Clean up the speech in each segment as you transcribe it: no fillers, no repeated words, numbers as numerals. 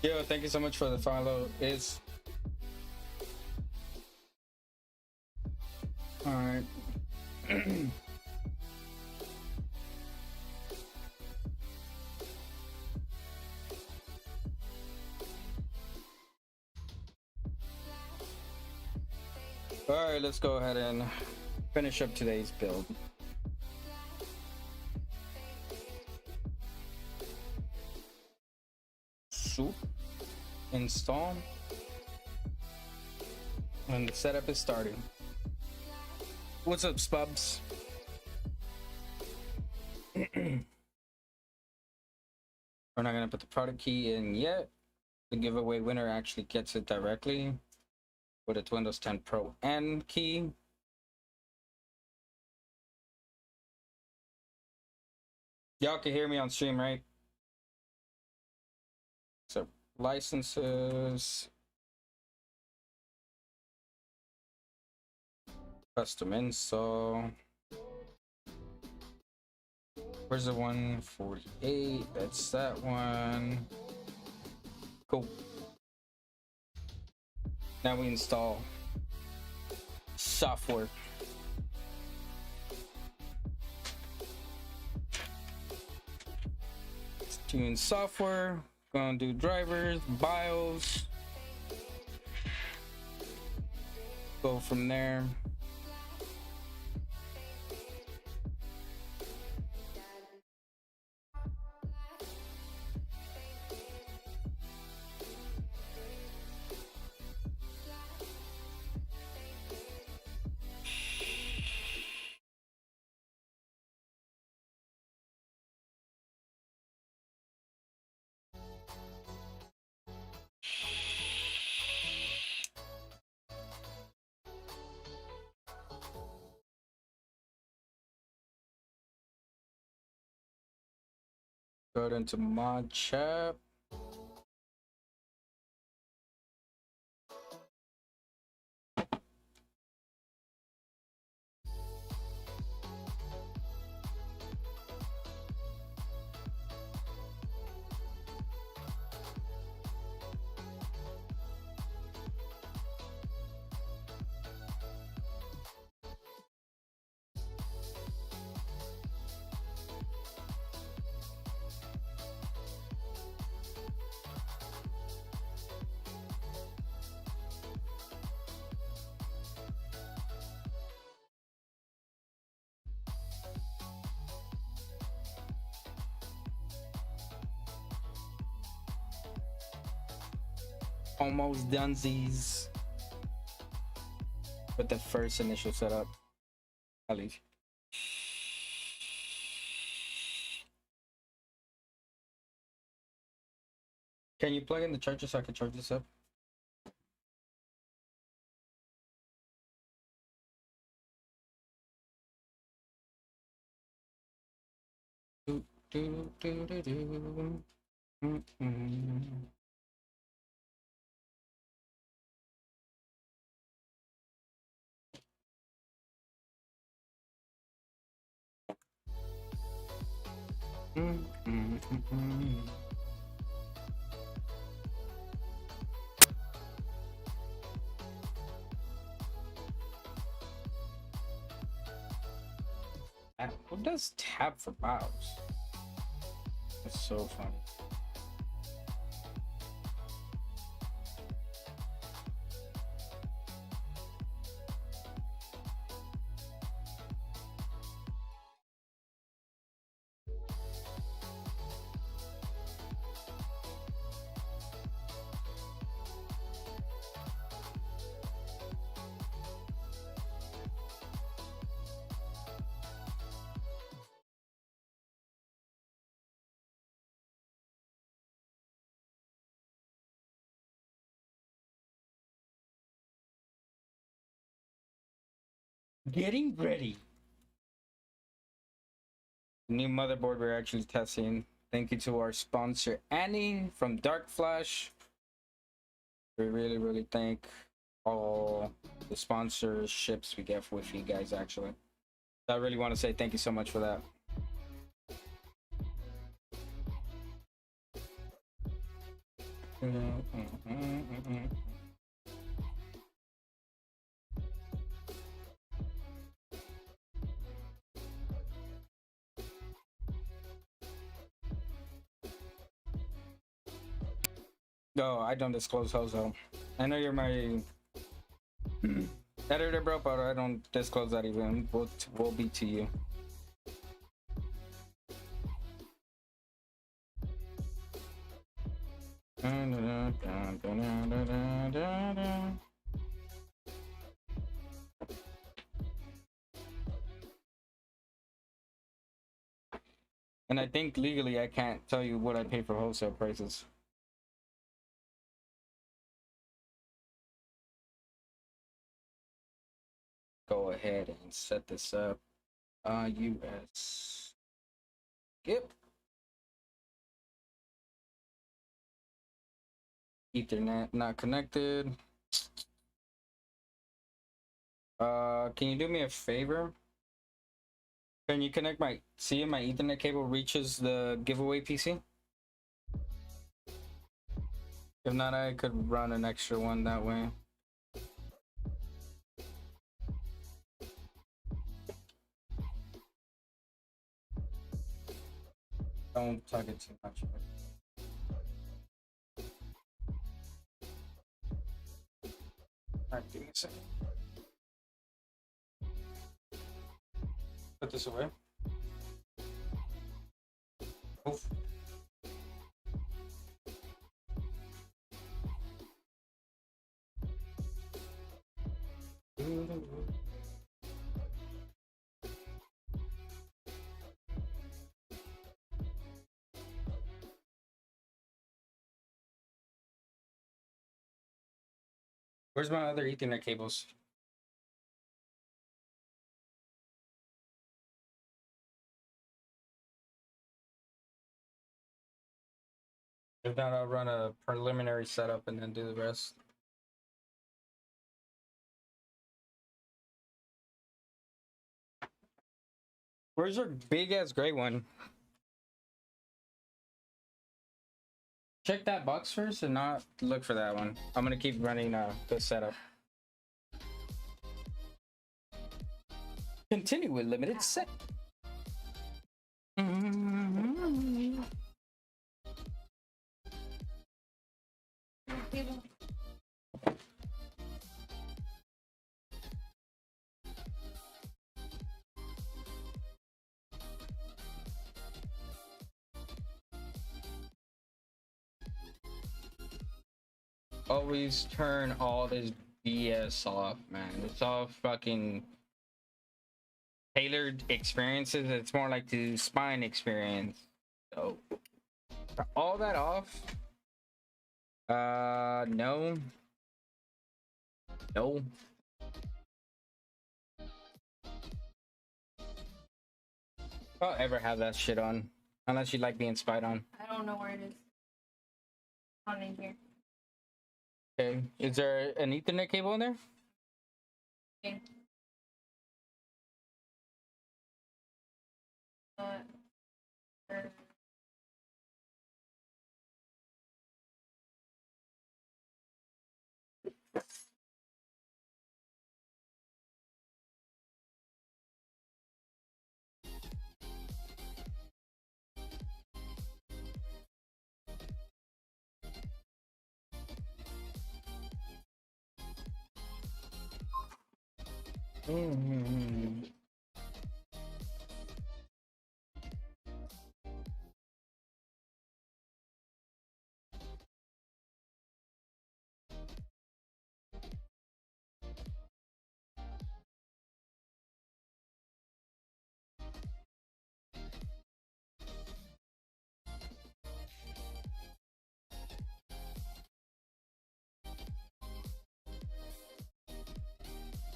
Yo, thank you so much for the follow. Is all right. All right, let's go ahead and finish up today's build. Soup, install, and the setup is starting. What's up, Spubs? We're not gonna put the product key in yet. The giveaway winner actually gets it directly with its Windows 10 Pro N key. Y'all can hear me on stream, right? So licenses, custom install. Where's the 148? That's that one. Cool. Now we install software. Tune software. Gonna do drivers, BIOS. Go from there. Go into mod chat. Almost donezies with the first initial setup. I'll leave. Can you plug in the charger so I can charge this up? Do, do, do, do, do. Mm-mm. Mm-mm-mm-mm. Who does tab for BIOS? That's so funny. Getting ready. New motherboard we're actually testing. Thank you to our sponsor Annie from Dark Flash. We really thank all the sponsorships we get with you guys actually. I really want to say thank you so much for that. No, I don't disclose Hozo. I know you're my editor, bro, but I don't disclose that even. We'll be to you. And I think legally I can't tell you what I pay for wholesale prices. Go ahead and set this up. US. Skip. Ethernet not connected. Can you do me a favor? Can you connect my, see if my Ethernet cable reaches the giveaway PC? If not, I could run an extra one that way. Don't tug it too much. Alright, give me a second. Put this away. Oof. Where's my other Ethernet cables? If not, I'll run a preliminary setup and then do the rest. Where's your big ass gray one? Check that box first and not look for that one. I'm gonna keep running the setup. Continue with limited set. Always turn all this BS off, man. It's all fucking tailored experiences. It's more like the spine experience. So all that off. No. No. I'll ever have that shit on. Unless you like being spied on. I don't know where it is. On in here. Okay. Is there an Ethernet cable in there? Okay.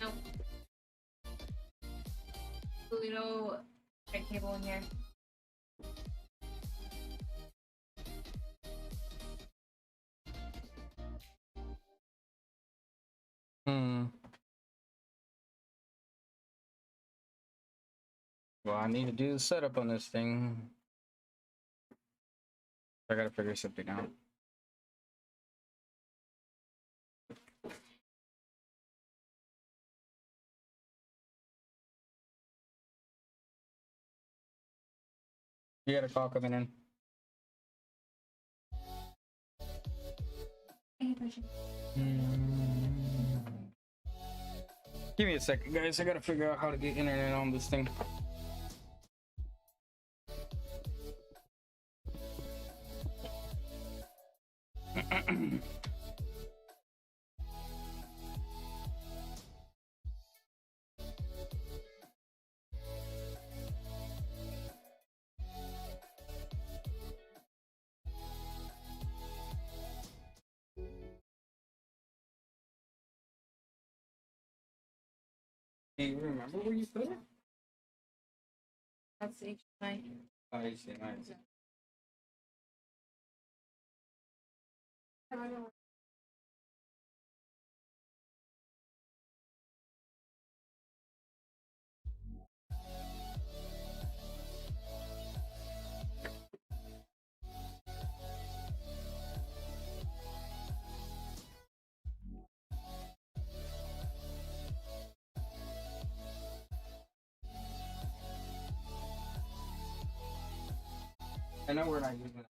No. Little red cable in here. Well, I need to do the setup on this thing. I gotta figure something out. You got a call coming in. Give me a second, guys. I gotta figure out how to get internet on this thing. Do you remember where you put it? That's HDMI. Oh, you see, nice. I know we're not using it.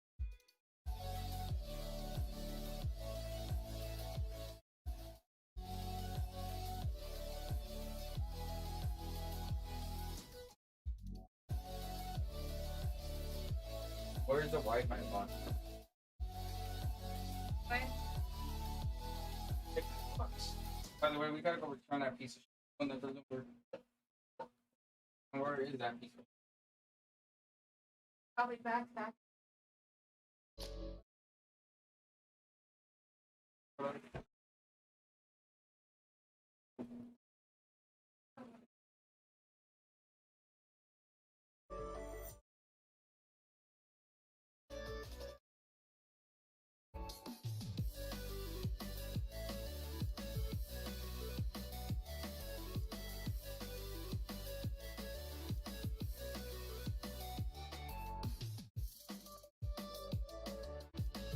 Where's the Wi-Fi on? What? $50. By the way, we gotta go return that piece of shit when that doesn't work. Where is that piece of Probably back. shit?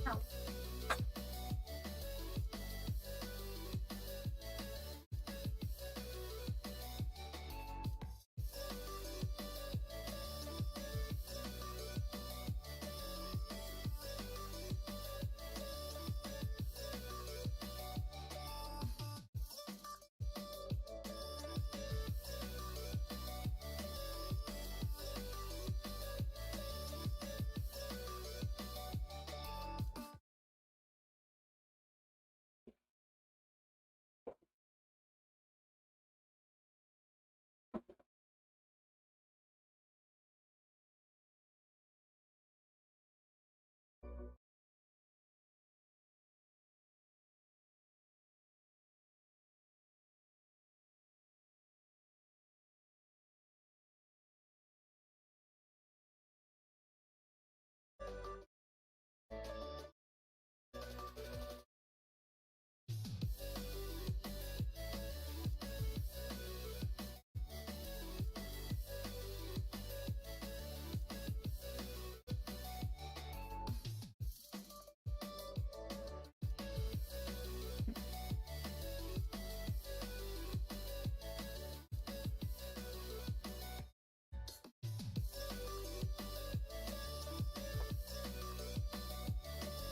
No.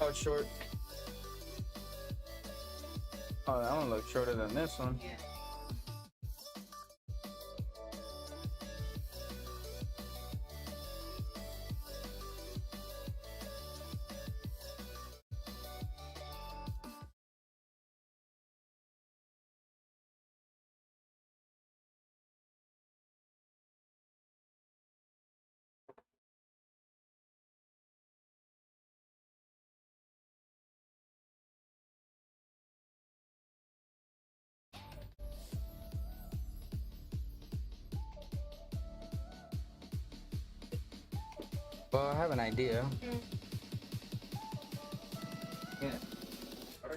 Oh, it's short. Oh, that one looks shorter than this one. Yeah. Well, I have an idea. Yeah. Okay.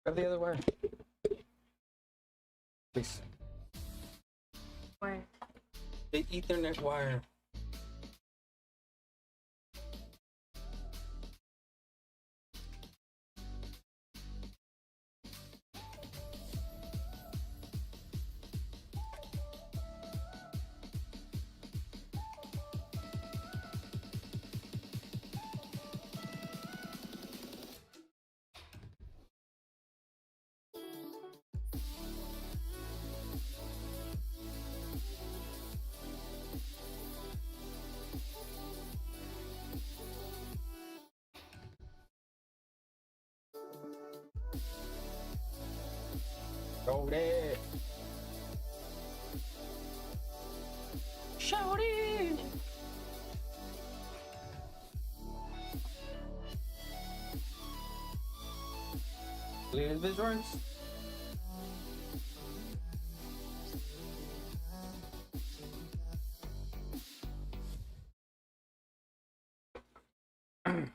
Grab the other wire. Please. Where? The Ethernet wire. Go there. Shout it. Leave this runs. Turn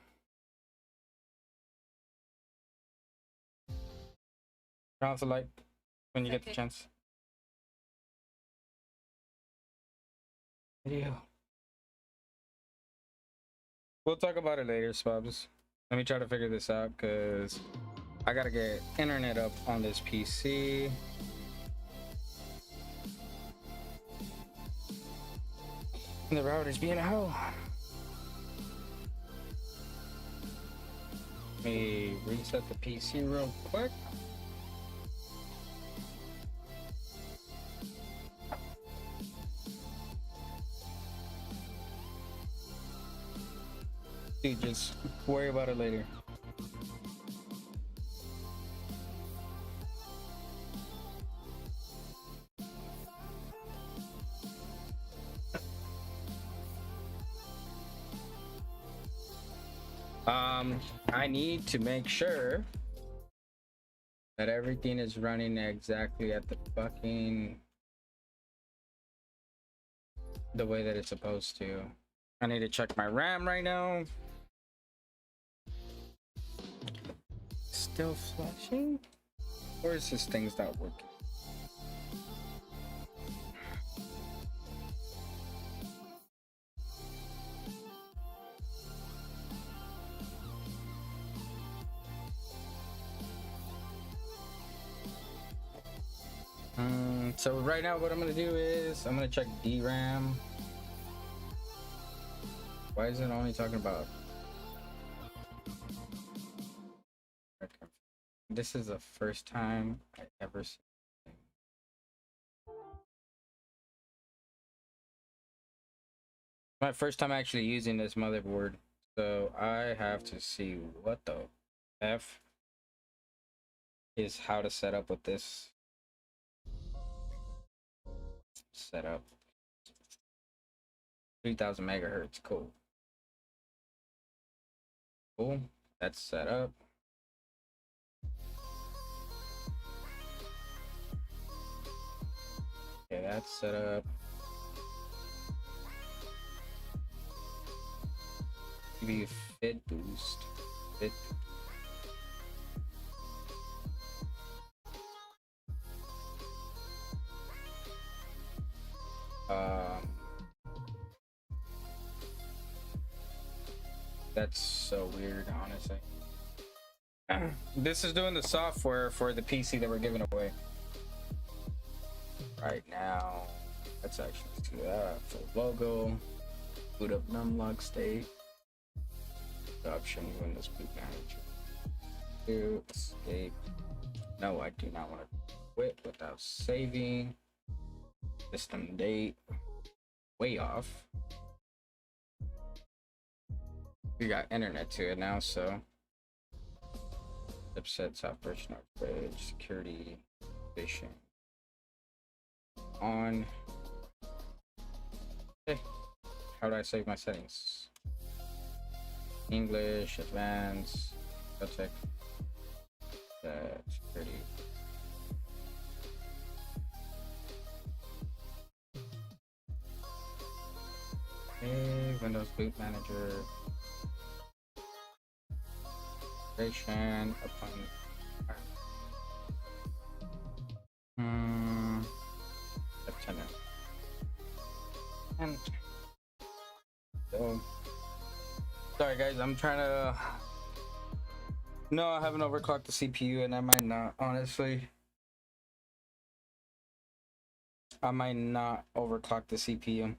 off the light when you get the Okay. chance. Video. We'll talk about it later, Spubs. Let me try to figure this out because I gotta get internet up on this PC. And the router's being a hoe. Let me reset the PC real quick. Dude, just worry about it later. I need to make sure that everything is running exactly at the way that it's supposed to. I need to check my RAM right now. Still flashing? Or is this thing's not working? So right now what I'm gonna do is I'm gonna check DRAM. Why is it only talking about? Okay. This is the first time I ever seen. My first time actually using this motherboard, so I have to see what the F is how to set up with this setup. 3000 megahertz, cool. Cool, that's set up. Okay, that's set up. Maybe fit boost. Fit. That's so weird, honestly. This is doing the software for the PC that we're giving away right now. Let's actually do that. Full logo, boot up numlock state, option Windows Boot Manager. Do escape. No, I do not want to quit without saving. System date, way off. We got internet to it now, so chipsets, operation bridge, security, vision on. Okay, how do I save my settings? English, advanced, check that security. Okay, Windows Boot Manager. Upon And so, sorry guys, I'm trying to. No, I haven't overclocked the CPU, and I might not. Honestly, I might not overclock the CPU.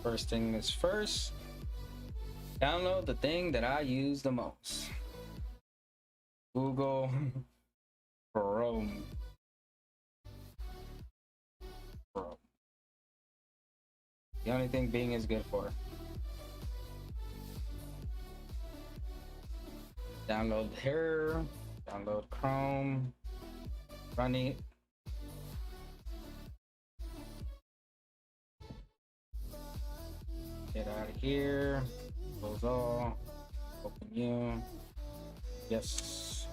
First thing is first. Download the thing that I use the most. Google Chrome. Chrome. The only thing Bing is good for. Download here. Download Chrome. Run it. Get out of here. Close all. Open you. Yes.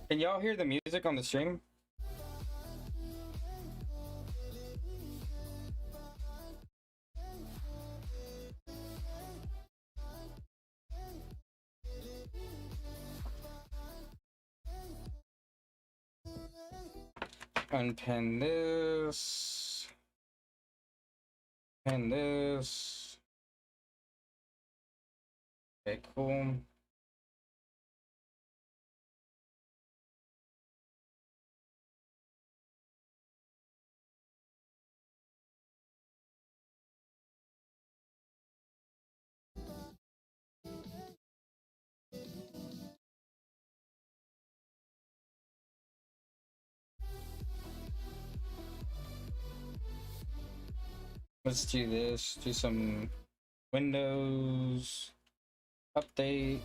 Can y'all hear the music on the stream? Unpin this. Pin this. Okay, cool. Let's do this. Do some Windows update.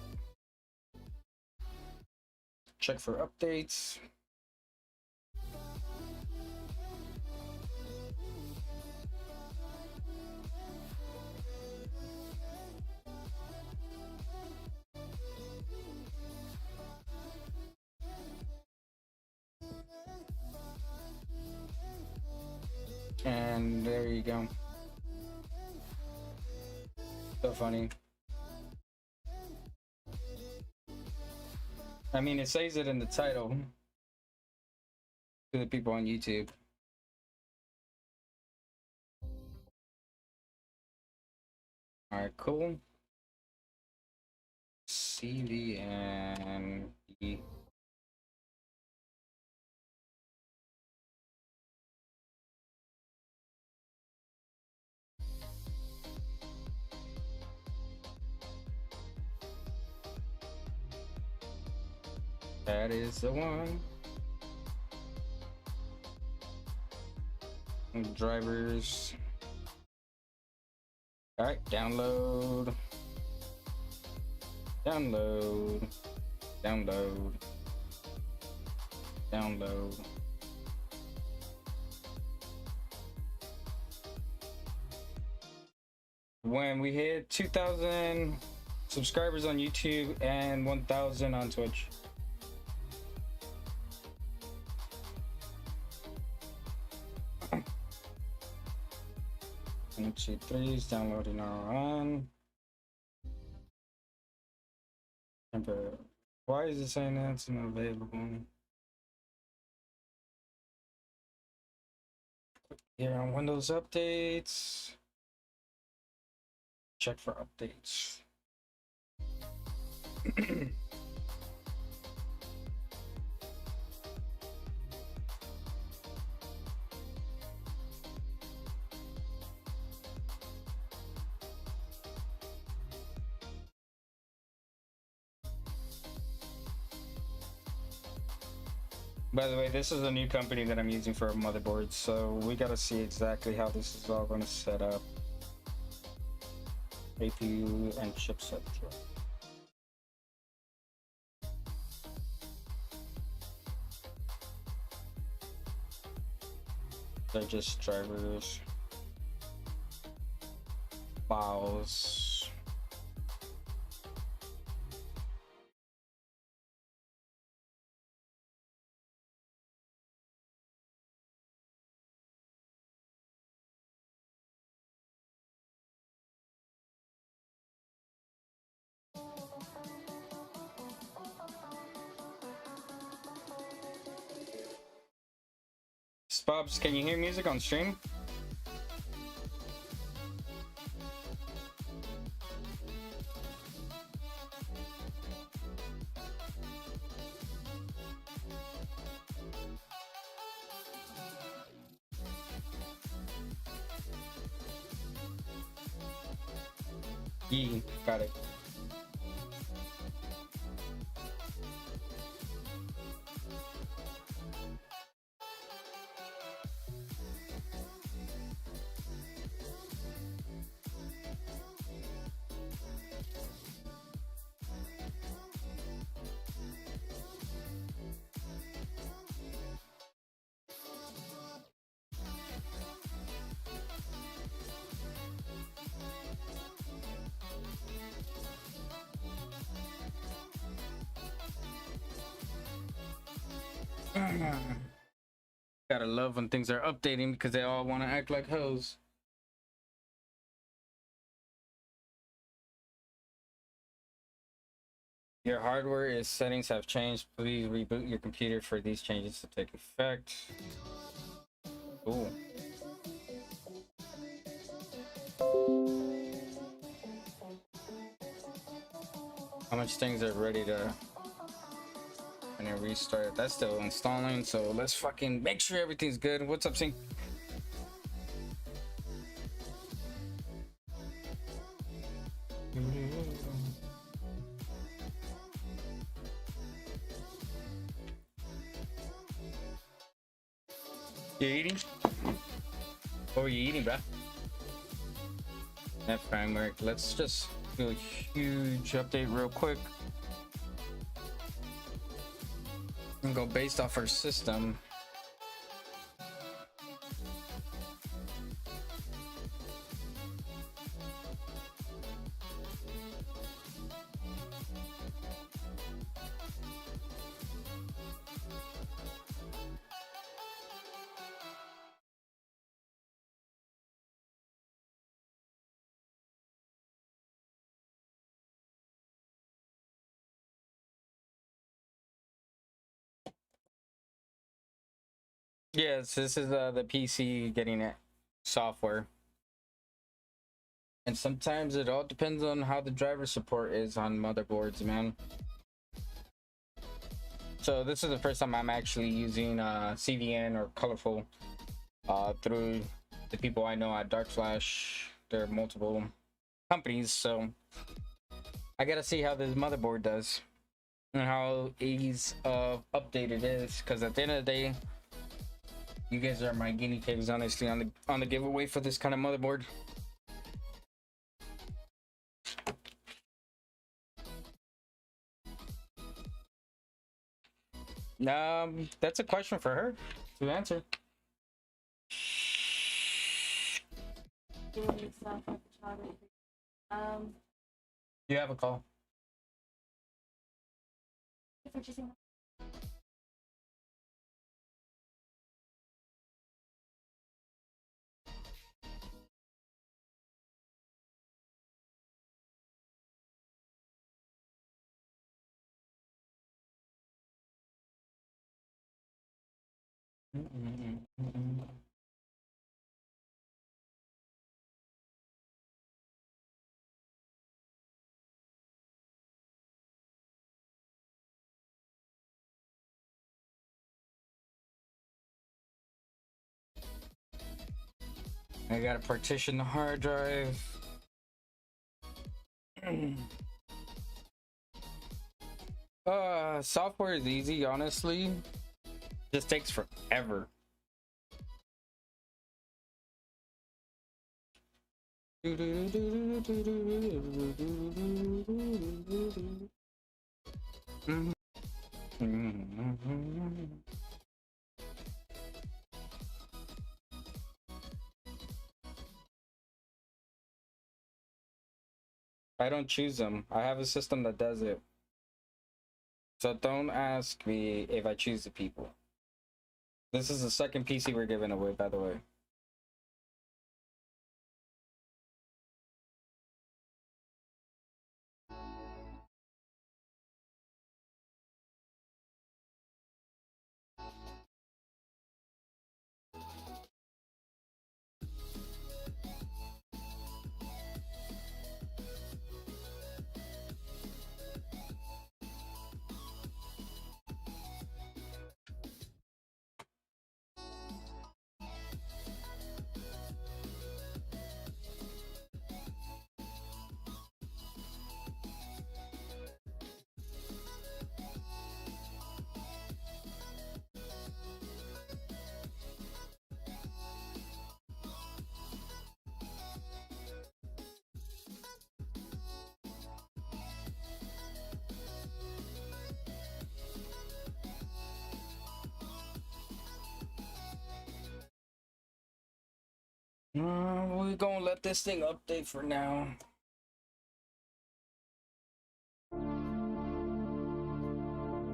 Check for updates. And there you go. So funny. I mean, it says it in the title to the people on YouTube. All right, cool. CVN. That is the one. Drivers. All right, download. Download. Download. Download. When we hit 2,000 subscribers on YouTube and 1,000 on Twitch. One, two, three is downloading our on. Why is it saying that's not available? Here on Windows updates. Check for updates. By the way, this is a new company that I'm using for a motherboard, so we gotta see exactly how this is all gonna set up. APU and chipset. They're just drivers. BIOS. Spubs, can you hear music on stream? Yeah, got it. Gotta love when things are updating because they all want to act like hoes. Your hardware is settings have changed. Please reboot your computer for these changes to take effect. Cool. How much things are ready to and then restart? That's still installing, so let's fucking make sure everything's good. What's up, Sync? You eating? What were you eating, bruh? That framework. Let's just do a huge update real quick. And go based off our system. Yes, this is the PC getting it software. And sometimes it all depends on how the driver support is on motherboards, man. So this is the first time I'm actually using CVN or Colorful through the people I know at Dark Flash. There are multiple companies, so I gotta see how this motherboard does and how ease of update it is. Because at the end of the day, you guys are my guinea pigs, honestly, on the giveaway for this kind of motherboard. That's a question for her to answer. Doing stuff like photography. You have a call. Purchasing. I gotta partition the hard drive. Software is easy, honestly. Just takes forever. I don't choose them. I have a system that does it. So don't ask me if I choose the people. This is the second PC we're giving away, by the way. We're gonna let this thing update for now.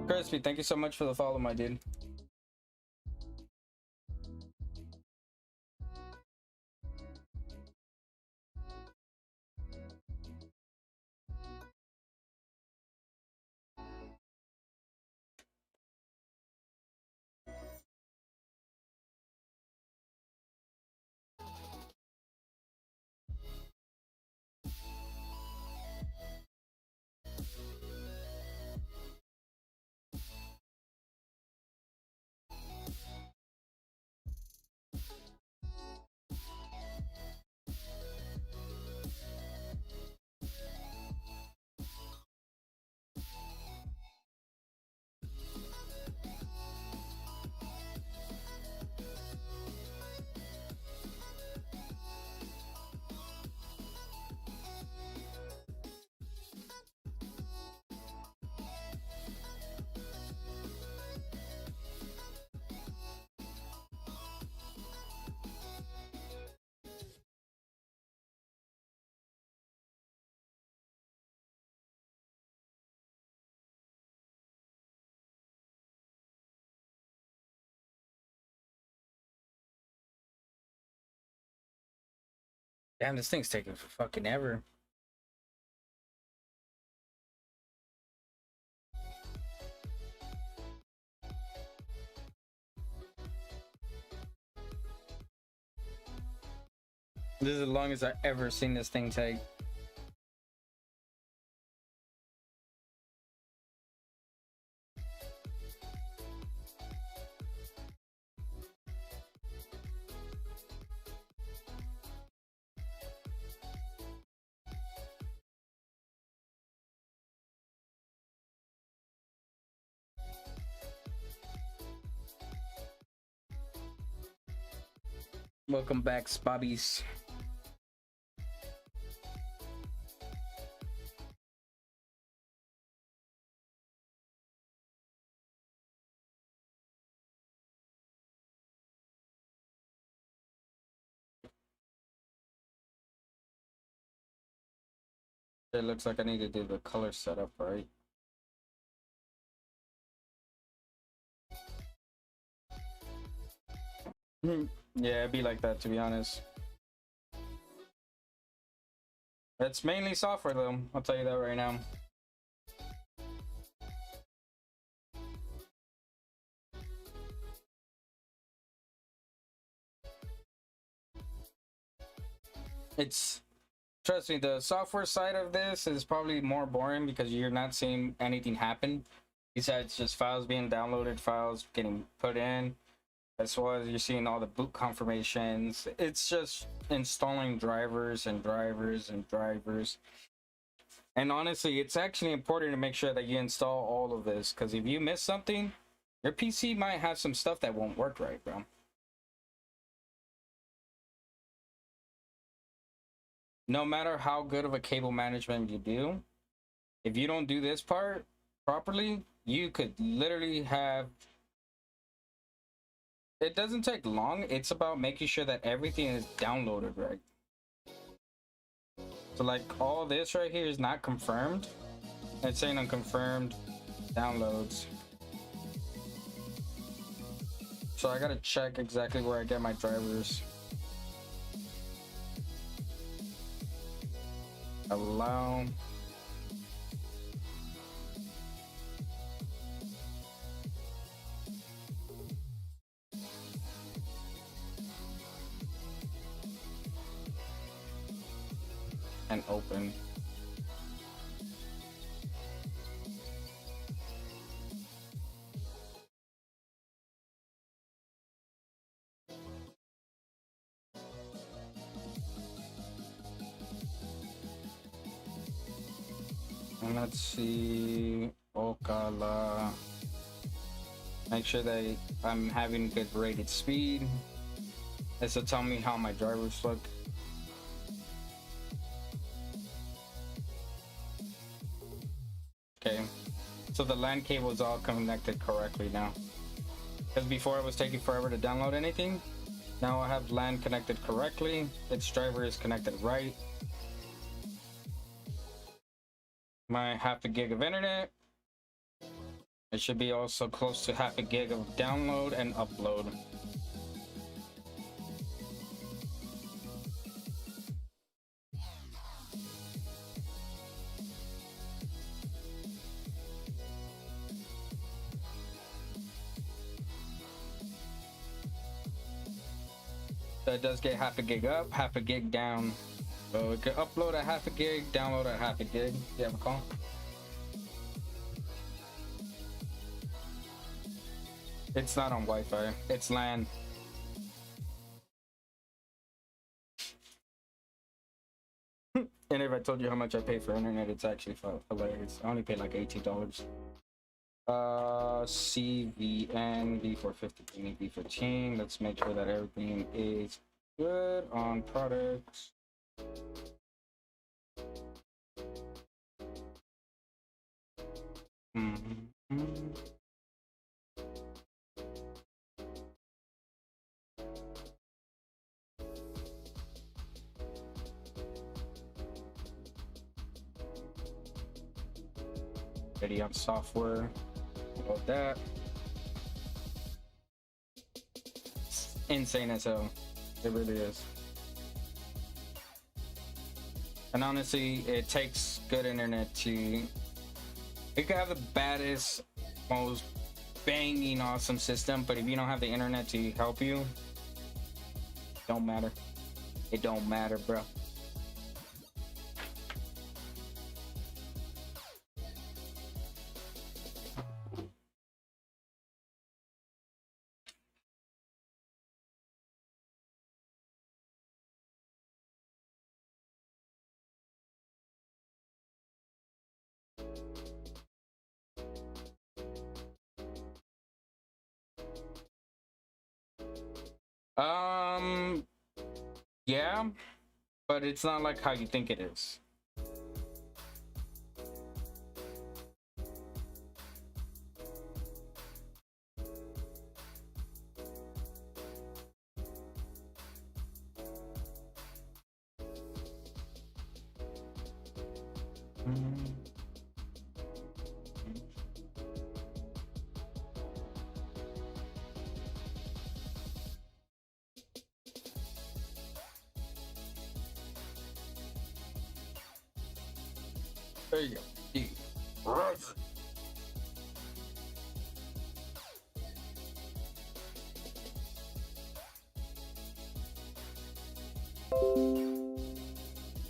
Crispy, thank you so much for the follow, my dude. Damn, this thing's taking for fucking ever. This is the longest I've ever seen this thing take. Welcome back, Spobbies. It looks like I need to do the color setup, right? Yeah, it'd be like that, to be honest. It's mainly software, though. I'll tell you that right now. It's, trust me, the software side of this is probably more boring because you're not seeing anything happen besides just files being downloaded, files getting put in, as well as you're seeing all the boot confirmations. It's just installing drivers and drivers and drivers. And honestly, it's actually important to make sure that you install all of this, because if you miss something, your PC might have some stuff that won't work right, bro. No matter how good of a cable management you do, if you don't do this part properly, you could literally have... It doesn't take long. It's about making sure that everything is downloaded right. So like all this right here is not confirmed. It's saying unconfirmed downloads. So I gotta check exactly where I get my drivers. Allow. And open. And let's see, Ocala. Make sure that I'm having good rated speed. This will tell me how my drivers look. Okay, so the LAN cable is all connected correctly now. Because before it was taking forever to download anything. Now I have LAN connected correctly. Its driver is connected right. My half a gig of internet. It should be also close to half a gig of download and upload. That does get half a gig up, half a gig down. So it can upload at half a gig, download at half a gig. You have a call? It's not on Wi-Fi. It's LAN. And if I told you how much I pay for internet, it's actually hilarious. I only pay like $18. CVN V450 V14. Let's make sure that everything is good on products. Ready on software. About that. It's insane as hell. It really is. And honestly, it takes good internet to. You can have the baddest, most banging awesome system, but if you don't have the internet to help you, it don't matter. It don't matter, bro. Yeah, but it's not like how you think it is. There you go. Right.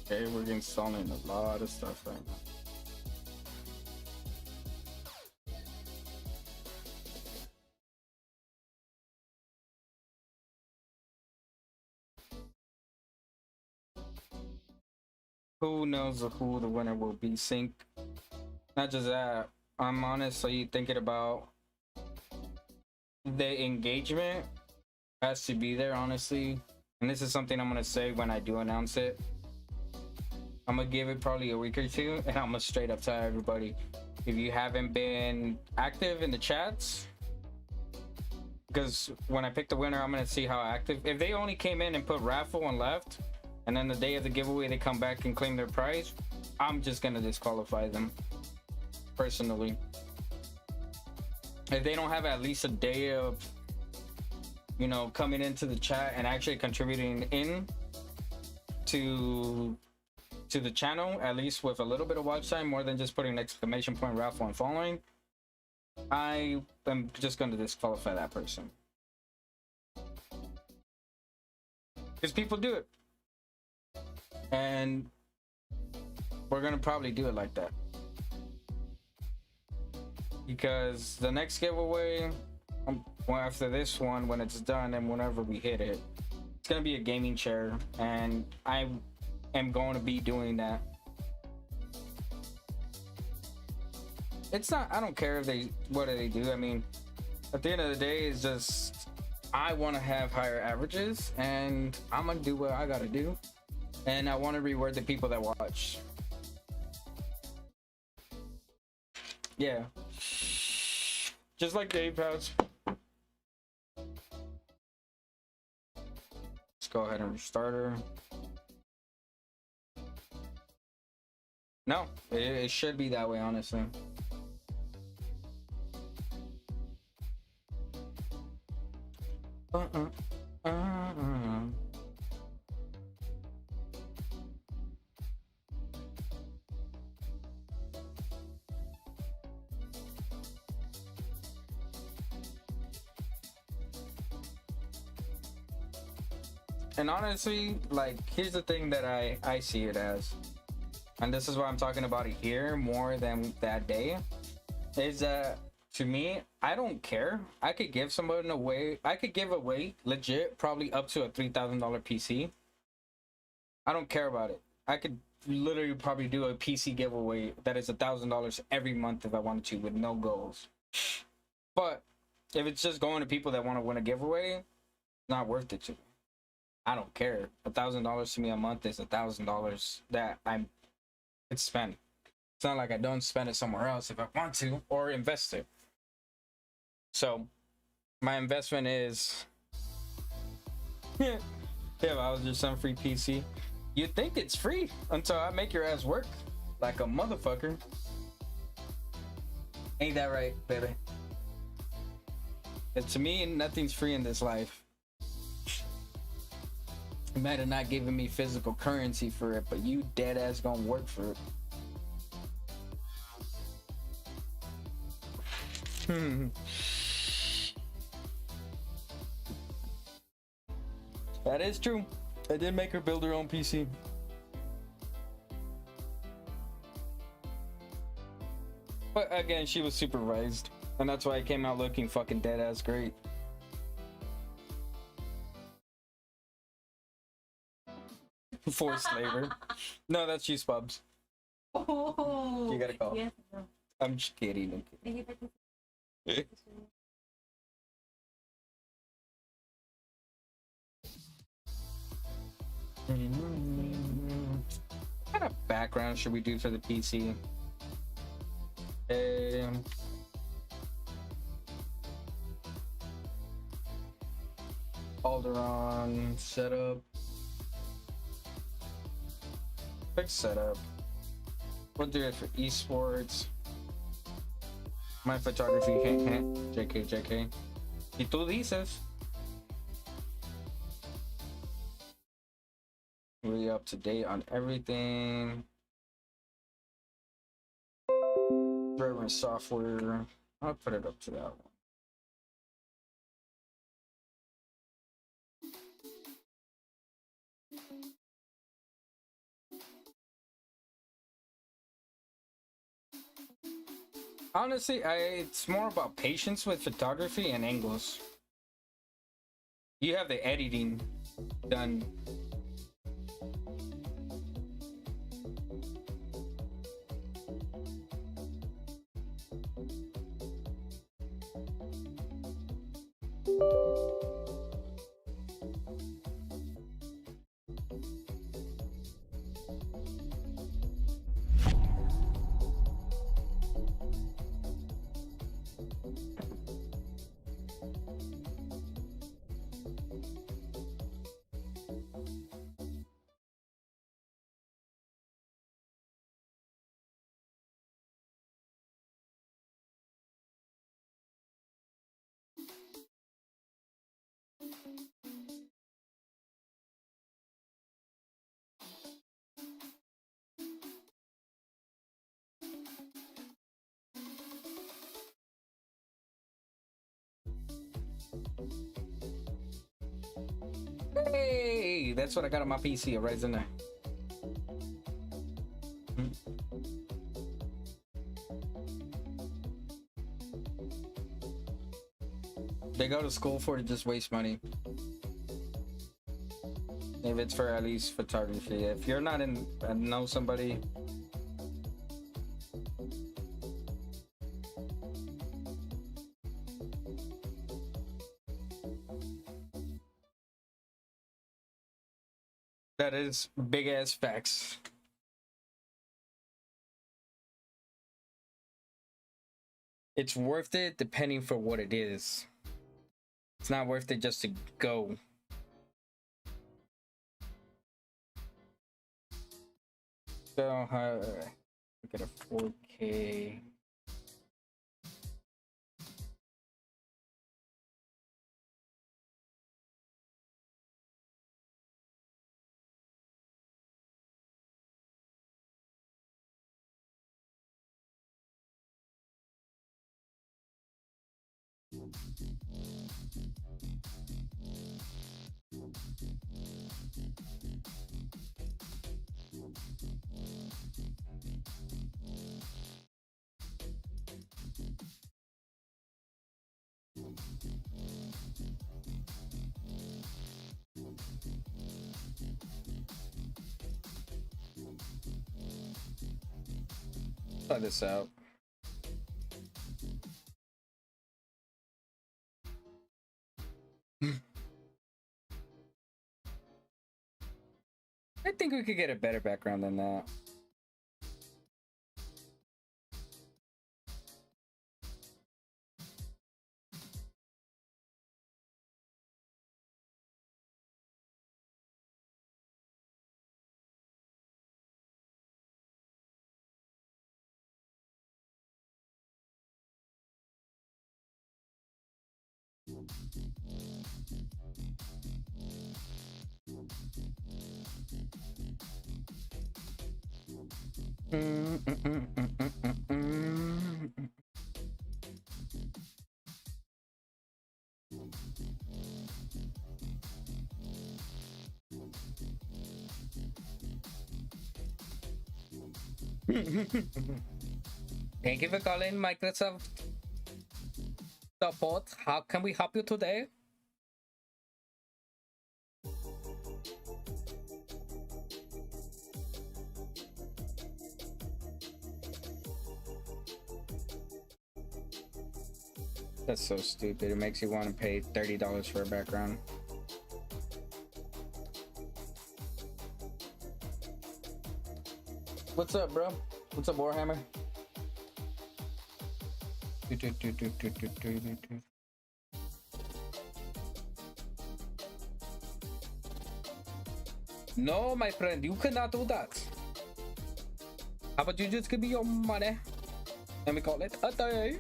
Okay, we're installing a lot of stuff right now. Who knows who the winner will be? Sync. Not just that, I'm honestly thinking about the engagement has to be there, honestly. And this is something I'm gonna say when I do announce it. I'm gonna give it probably a week or two, and I'm gonna straight up tell everybody, if you haven't been active in the chats, because when I pick the winner, I'm gonna see how active. If they only came in and put raffle and left, and then the day of the giveaway they come back and claim their prize, I'm just gonna disqualify them personally. If they don't have at least a day of, you know, coming into the chat and actually contributing in to the channel, at least with a little bit of watch time, more than just putting an exclamation point raffle and following, I am just going to disqualify that person. Because people do it. And we're going to probably do it like that. Because the next giveaway, well, after this one, when it's done and whenever we hit it, it's going to be a gaming chair. And I am going to be doing that. It's not, I don't care if what do they do. I mean, at the end of the day, it's just, I want to have higher averages and I'm going to do what I got to do. And I want to reward the people that watch. Yeah. Just like Dave has. go ahead and restart her. No, it should be that way, honestly. Uh-uh. And honestly, like, here's the thing that I see it as, and this is why I'm talking about it here more than that day, is that to me, I don't care. I could give someone away. I could give away legit probably up to a $3,000 PC. I don't care about it. I could literally probably do a PC giveaway that is $1,000 every month if I wanted to, with no goals. But if it's just going to people that want to win a giveaway, it's not worth it to me. I don't care. $1,000 to me a month is $1,000 that I'm it's spent. It's not like I don't spend it somewhere else if I want to, or invest it. So my investment is yeah, I was just some free PC. You think it's free until I make your ass work like a motherfucker. Ain't that right, baby? And to me, nothing's free in this life. You might have not given me physical currency for it, but you dead ass gonna work for it. That is true. I did make her build her own PC. But again, she was supervised, and that's why I came out looking fucking dead ass great. Forced labor. No, that's you, Spubs. Oh, You gotta call. yes, no. I'm just kidding. I'm Thank you for kidding. What kind of background should we do for the PC? Alderon setup. Quick setup. We'll do it for esports. My photography, JK, JK. Y tú dices. Really up to date on everything. Driver software. I'll put it up to that one. Honestly, it's more about patience with photography and angles. You have the editing done. Hey, that's what I got on my PC, a Ryzen 9. They go to school for to just waste money. If it's for at least photography. If you're not in, know somebody. That is big ass facts. It's worth it depending for what it is. It's not worth it just to go. So, look at a 4K. Try this out. I think we could get a better background than that. Thank you for calling Microsoft support. How can we help you today? That's so stupid. It makes you want to pay $30 for a background. What's up, bro? What's up, Warhammer? No, my friend, you cannot do that. How about you just give me your money and we call it a day?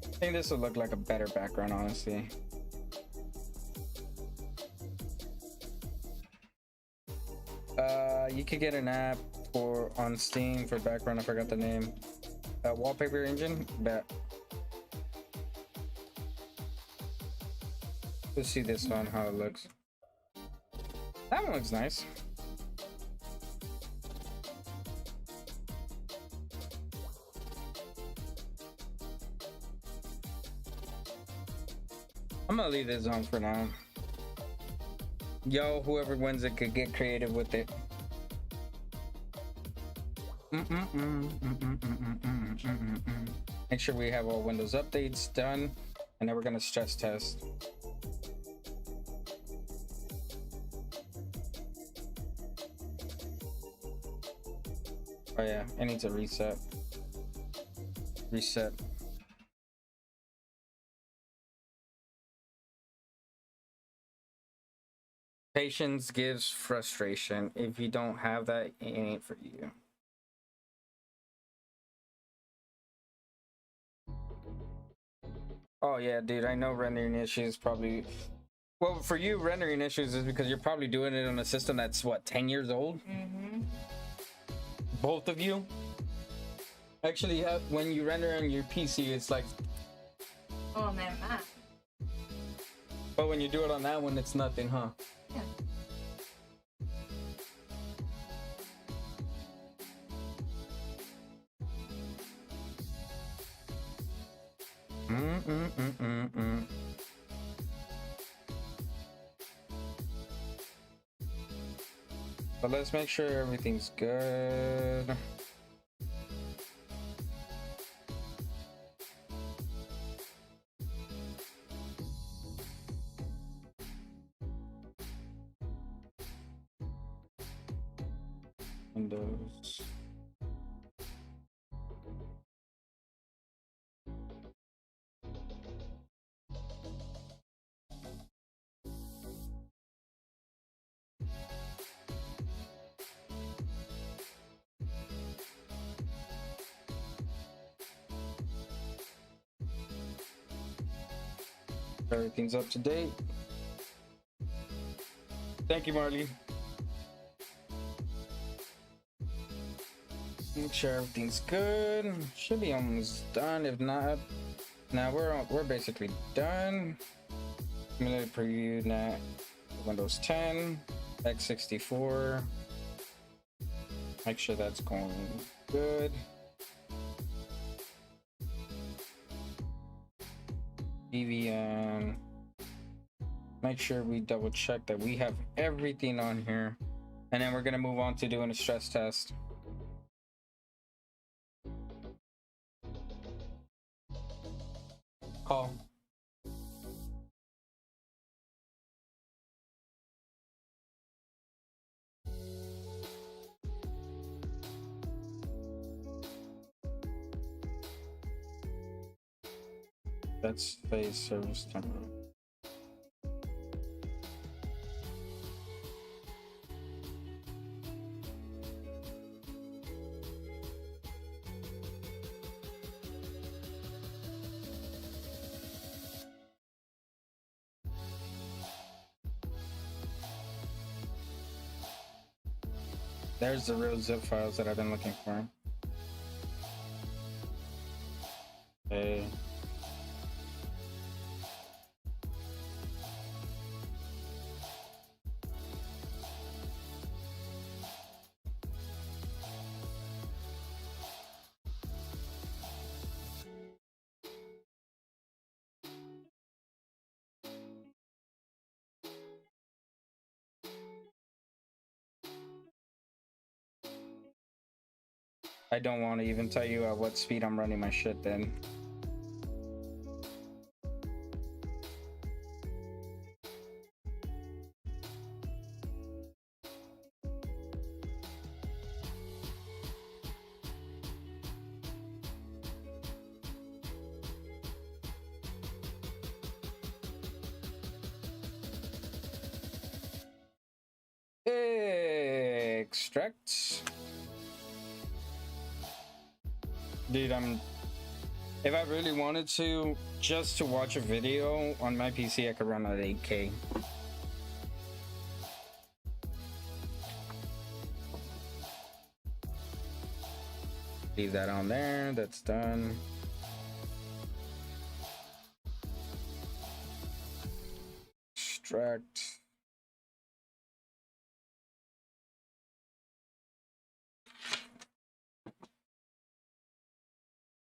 I think this would look like a better background, honestly. You could get an app for on Steam for background. I forgot the name. Wallpaper engine. Bet. Let's see this one, how it looks. That one looks nice. I'm gonna leave this on for now. Yo, whoever wins it could get creative with it. Make sure we have all Windows updates done, and then we're gonna stress test. Oh yeah, it needs a reset. Reset. Patience gives frustration. If you don't have that, it ain't for you. Oh yeah, dude, I know rendering issues probably. Well, for you, rendering issues is because you're probably doing it on a system that's what, 10 years old? Both of you? Actually, when you render on your PC, it's like. Oh man, that. But when you do it on that one, it's nothing, huh? Yeah. But let's make sure everything's good. Windows. Everything's up to date. Thank you, Marley. Make sure everything's good. Should be almost done. If not, now we're basically done. Simulated preview net Windows 10, x64. Make sure that's going good. Debian. Make sure we double check that we have everything on here, and then we're gonna move on to doing a stress test. Call. That's phase service temporary. There's the real zip files that I've been looking for. Okay. I don't want to even tell you at what speed I'm running my shit then. Extract. Dude, if I really wanted to, just to watch a video on my PC, I could run at 8K. Leave that on there, that's done. Extract.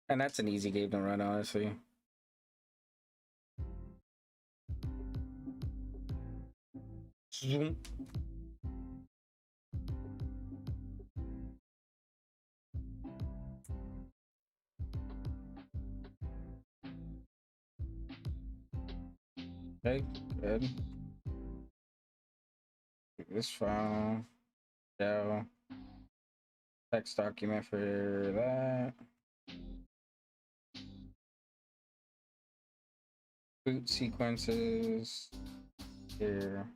And that's an easy game to run, honestly. Zoom. Okay, good. This file. Shell. Text document for that. Boot sequences here.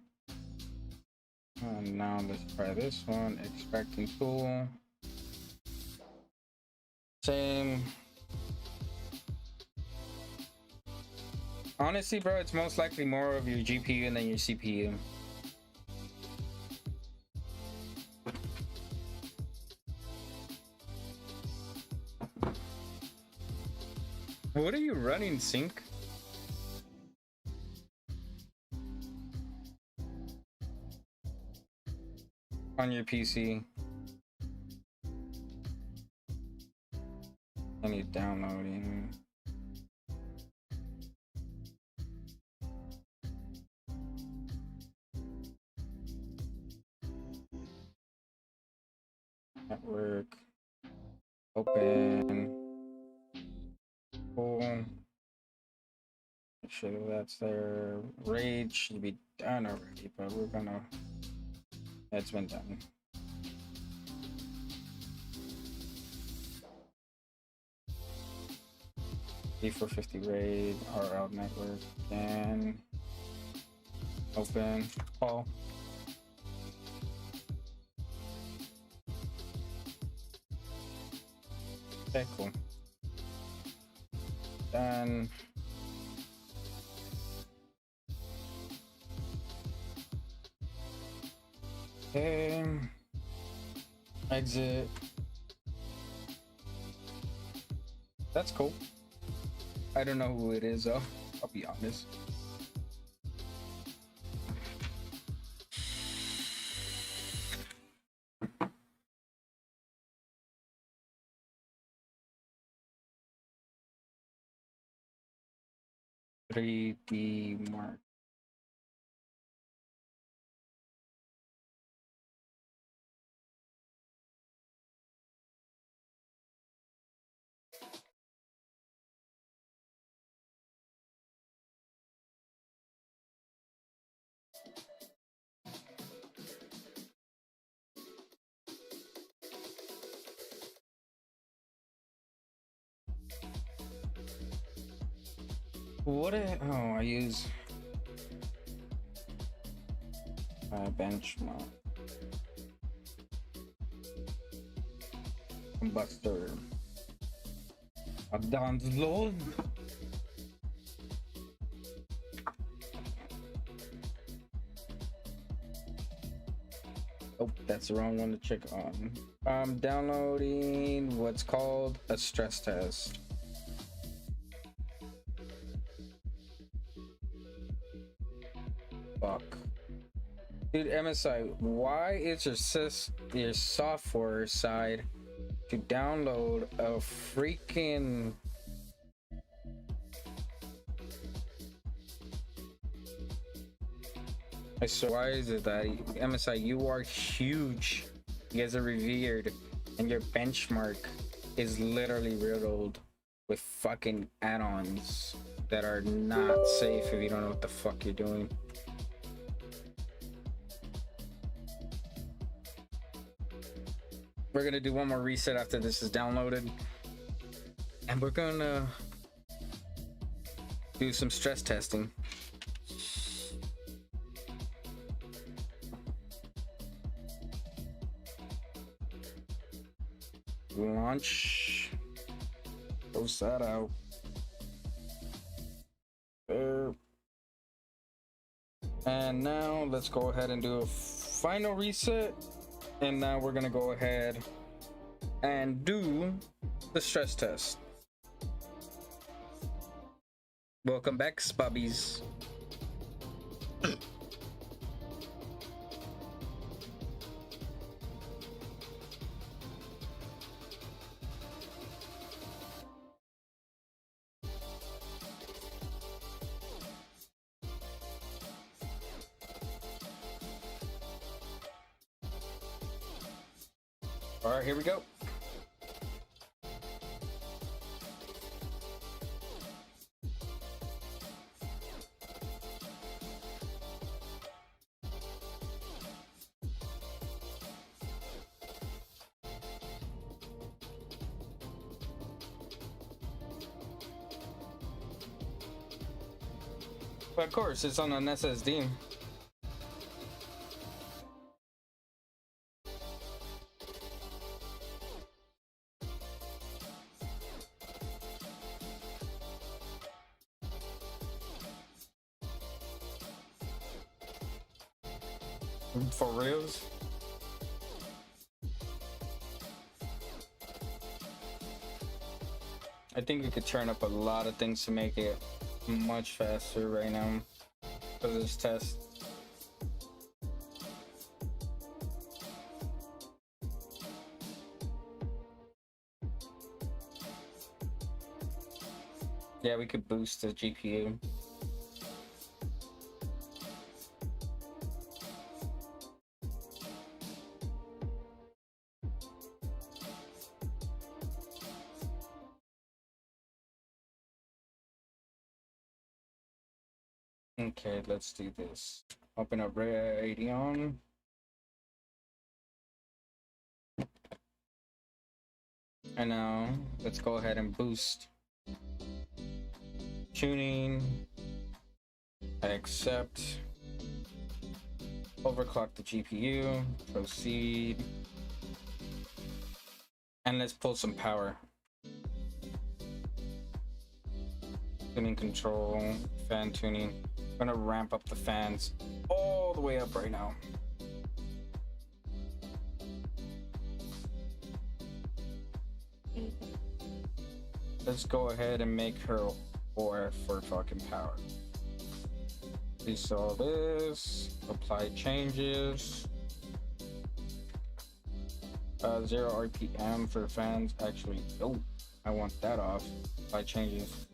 And now let's try this one. Extracting tool. Same. Honestly, bro, it's most likely more of your GPU than your CPU. What are you running, Sync? On your PC. I need downloading. Network. Open. Cool. Make sure that that's there. RAID should be done already, but we're gonna. It's been done. D450 raid or out network and open call. Okay, cool. Then okay, exit. That's cool. I don't know who it is though. I'll be honest. Three D mark. What? Oh, I use benchmark. Buster. A download. Oh, that's the wrong one to check on. I'm downloading what's called a stress test. Fuck. Dude, MSI, why is your software side to download a freaking I swear, why is it that MSI, you are huge, you guys are revered, and your benchmark is literally riddled with fucking add-ons that are not safe if you don't know what the fuck you're doing. We're gonna do one more reset after this is downloaded, and we're gonna do some stress testing. Launch. Post that out. There. And now let's go ahead and do a final reset. And now we're gonna go ahead and do the stress test. Welcome back, Spubbies. All right, here we go. Of course, it's on an SSD. For reals? I think we could turn up a lot of things to make it much faster right now for this test. Yeah, we could boost the GPU. Okay, let's do this. Open up Radeon. And now let's go ahead and boost. tuning. I accept. Overclock the GPU. Proceed. And let's pull some power. Tuning control, fan tuning. I'm gonna ramp up the fans all the way up right now. Let's go ahead and make her a whore for fucking power. Install this, apply changes. 0 RPM for fans. Actually, oh, I want that off. Apply changes.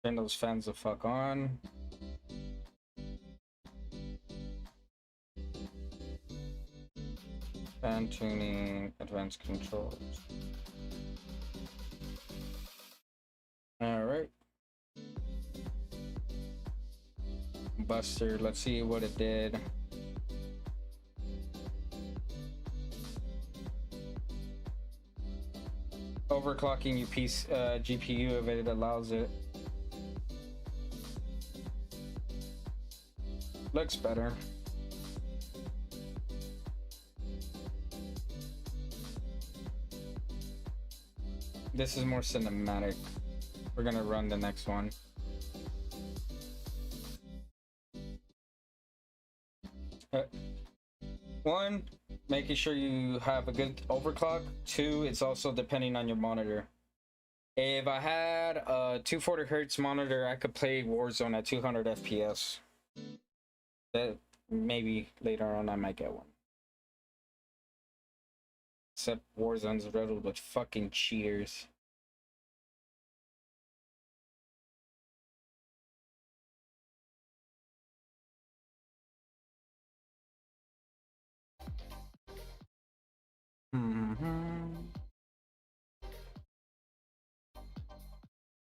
Turn those fans the fuck on. Fan tuning, advanced controls. All right. Buster, let's see what it did. Overclocking GPU if it allows it. Looks better. This is more cinematic. We're gonna run the next one. One, making sure you have a good overclock. Two, it's also depending on your monitor. If I had a 240 hertz monitor, I could play Warzone at 200 FPS. That maybe later on I might get one. Except Warzone's riddled with fucking cheaters.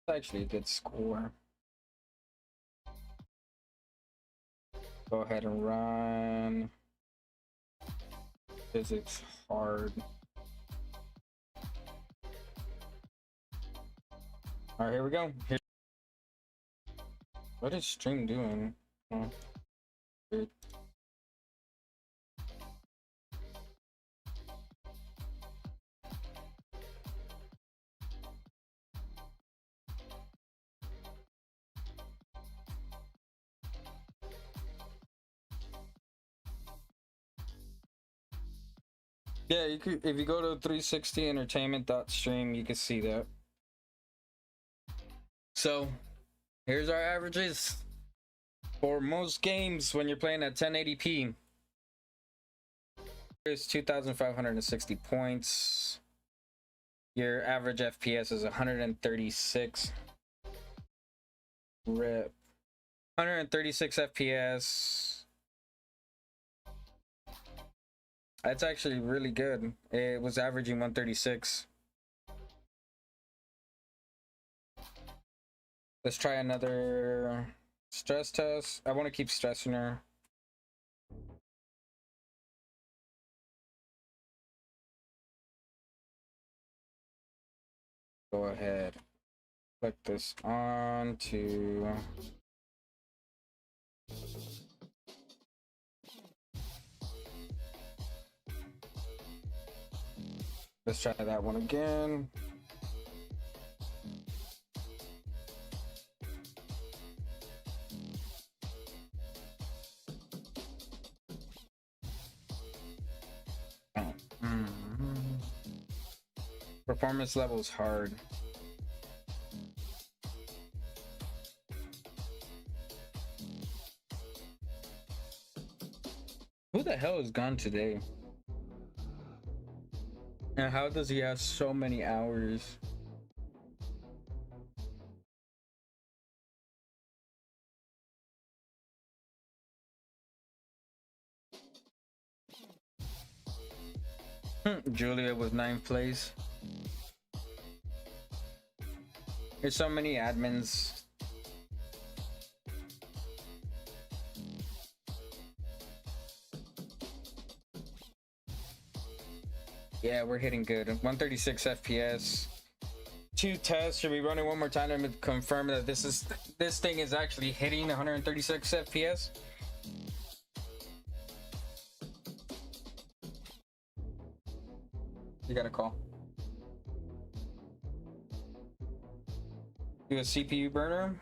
It's actually a good score. Go ahead and run. Physics hard. All right, here we go. What is stream doing? Oh, weird. Yeah, you could, if you go to 360entertainment.stream, you can see that. So, here's our averages for most games when you're playing at 1080p. Here's 2,560 points. Your average FPS is 136. RIP. 136 FPS. That's actually really good. It was averaging 136. Let's try another stress test. I want to keep stressing her. Go ahead. Click this on to... Let's try that one again. Performance level is hard. Who the hell is gone today? And how does he have so many hours? Julia was 9th place. There's so many admins. Yeah, we're hitting good. 136 FPS. two tests. Should we run it one more time to confirm that this thing is actually hitting 136 FPS? You got a call. Do a CPU burner,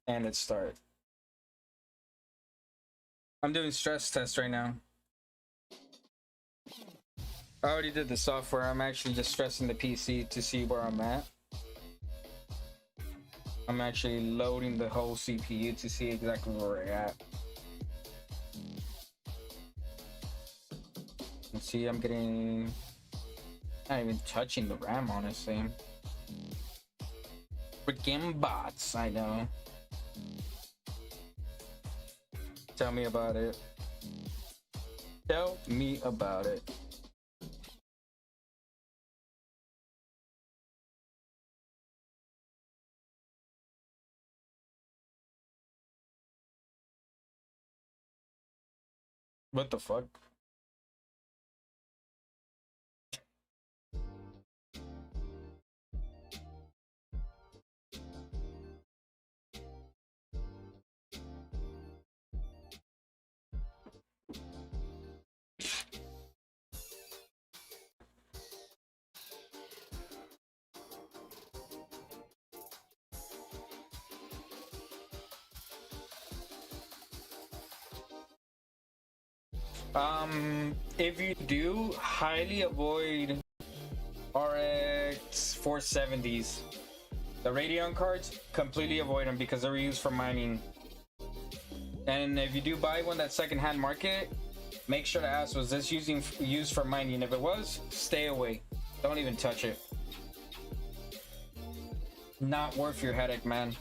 and it start. I'm doing stress test right now. I already did the software. I'm actually just stressing the PC to see where I'm at. I'm actually loading the whole CPU to see exactly where we're at. And see, I'm getting... not even touching the RAM, honestly. Freaking bots, I know. Tell me about it. Tell me about it. What the fuck? If you do, highly avoid RX 470s. The Radeon cards, completely avoid them because they're used for mining. And if you do buy one that's secondhand market, make sure to ask, was this used for mining? If it was, stay away. Don't even touch it. Not worth your headache, man.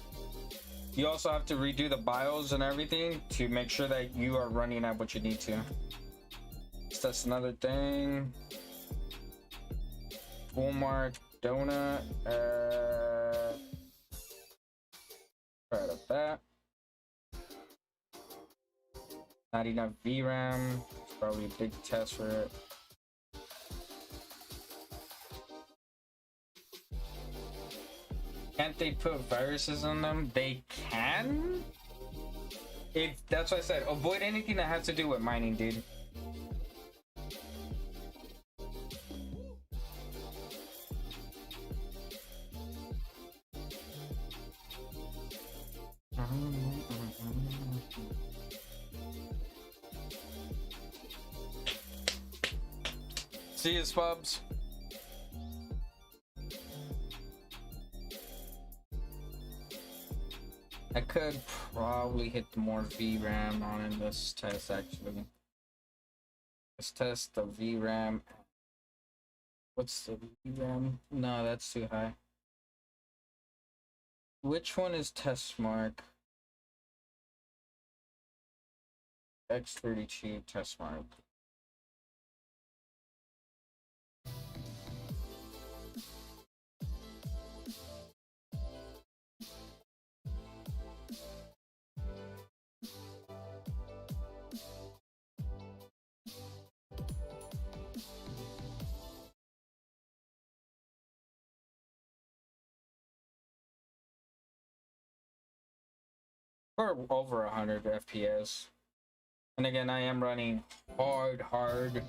You also have to redo the BIOS and everything to make sure that you are running at what you need to. So that's another thing. Walmart donut. Right up that. Not enough VRAM. It's probably a big test for it. Can't they put viruses on them? They can. If that's what I said, avoid anything that has to do with mining, dude. See you, Spubs. I could probably hit more VRAM on in this test, actually. Let's test the VRAM. What's the VRAM? No, that's too high. Which one is test mark? X32 test mark. Or over 100 FPS. And again, I am running hard.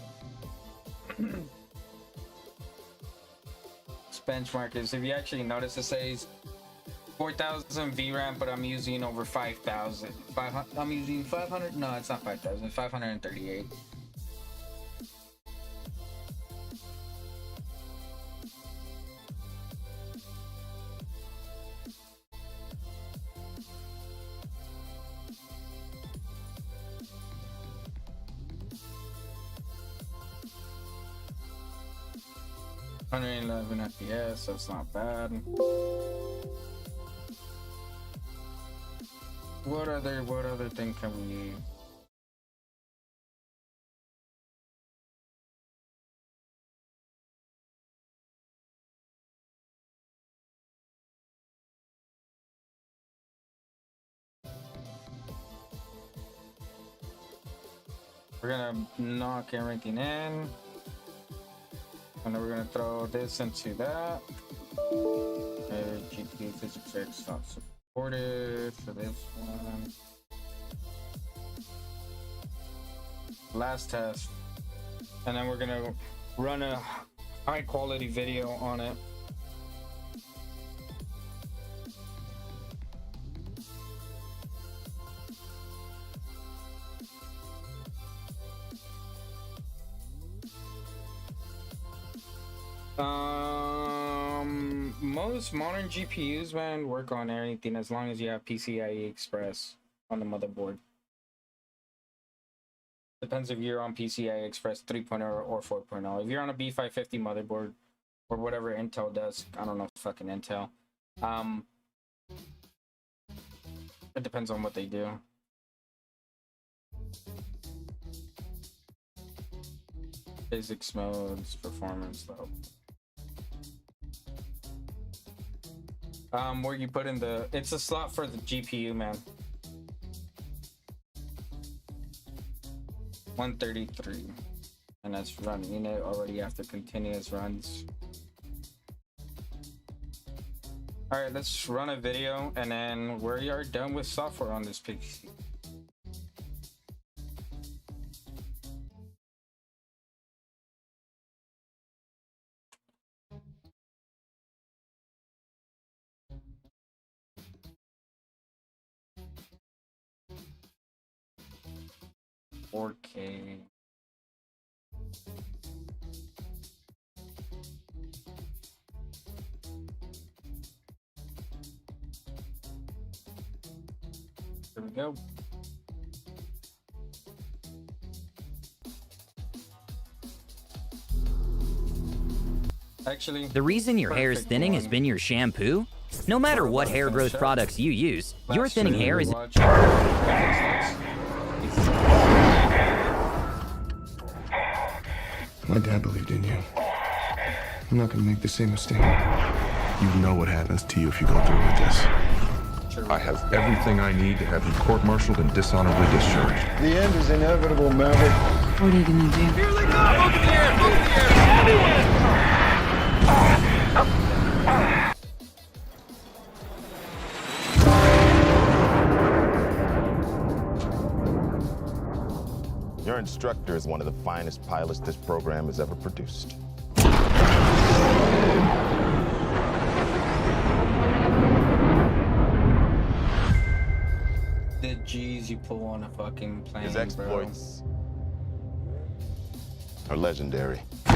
This benchmark is, if you actually notice, it says 4,000 VRAM, but I'm using over 5,000. I'm using 500. No, it's not 5,000. 538. $111 FPS, that's not bad. What other thing can we... We're gonna knock everything in. And then we're gonna throw this into that. GPU physics X not supported for this one. Last test, and then we're gonna run a high quality video on it. Most modern GPUs, man, work on anything as long as you have PCIe Express on the motherboard. Depends if you're on PCI Express 3.0 or 4.0. If you're on a B550 motherboard or whatever Intel does, I don't know fucking Intel. It depends on what they do. Physics modes, performance though. Where you put in the, it's a slot for the GPU, man. 133, and that's running it already after continuous runs. All right, let's run a video, and then we are done with software on this PC. $4K. There we go. Actually, the reason your hair is thinning has been your shampoo? No matter what hair growth products you use, your thinning hair is... My dad believed in you. I'm not gonna make the same mistake. You know what happens to you if you go through with this. I have everything I need to have you court-martialed and dishonorably discharged. The end is inevitable, Maverick. What are you gonna do? Here they come! Look in the air! Look in the air! Your instructor is one of the finest pilots this program has ever produced. The G's you pull on a fucking plane, His exploits are legendary. I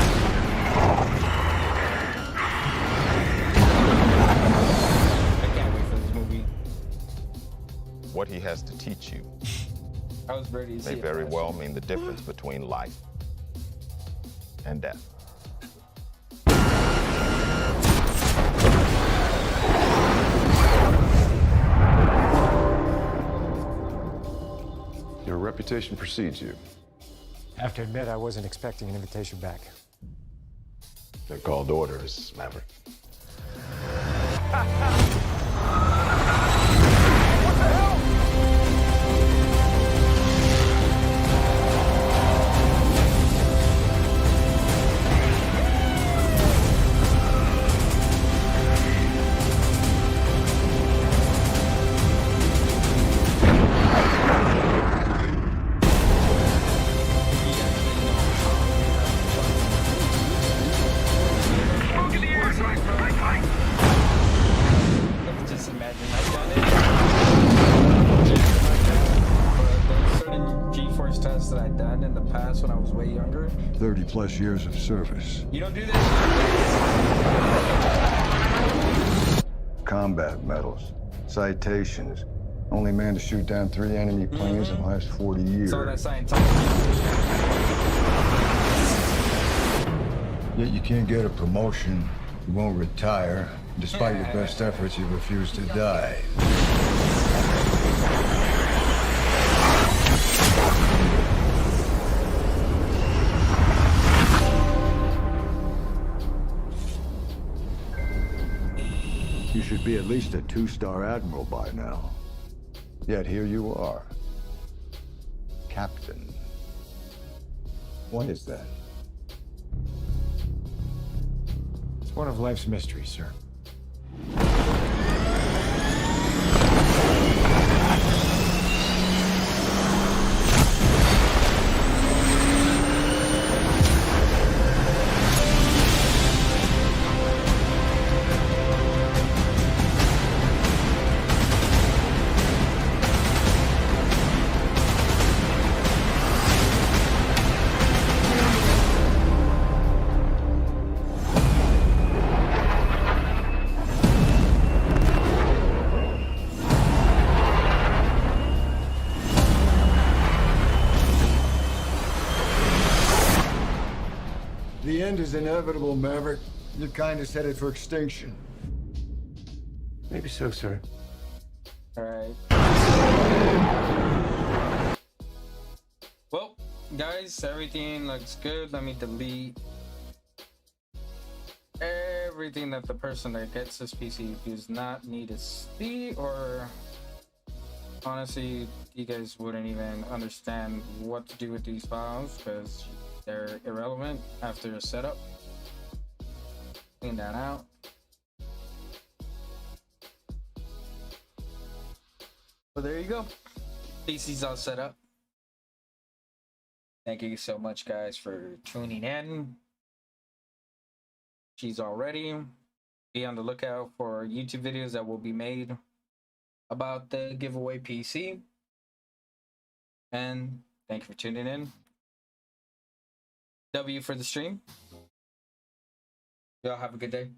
can't wait for this movie. What he has to teach you I was ready to see may it very flash. well mean the difference between life and death. Your reputation precedes you. I have to admit, I wasn't expecting an invitation back. They're called orders, Maverick. Just imagine I've done it. Certain G-force tests that I've done in the past when I was way younger. 30 plus years of service. You don't do this. Combat medals. Citations. Only man to shoot down 3 enemy planes in the last 40 years. So that Scientology. Yet you can't get a promotion. You won't retire. Despite your best efforts, you refuse to die. You should be at least a 2-star admiral by now. Yet here you are. Captain. What is that? It's one of life's mysteries, sir. end is inevitable, Maverick. Your kind is headed for extinction. Maybe so, sir. All right. Well, guys, everything looks good. Let me delete everything that the person that gets this PC does not need to see, or honestly, you guys wouldn't even understand what to do with these files because they're irrelevant after the setup. Clean that out. Well, there you go. PC's all set up. Thank you so much, guys, for tuning in. She's all ready. Be on the lookout for YouTube videos that will be made about the giveaway PC. And thank you for tuning in. W for the stream. Y'all have a good day.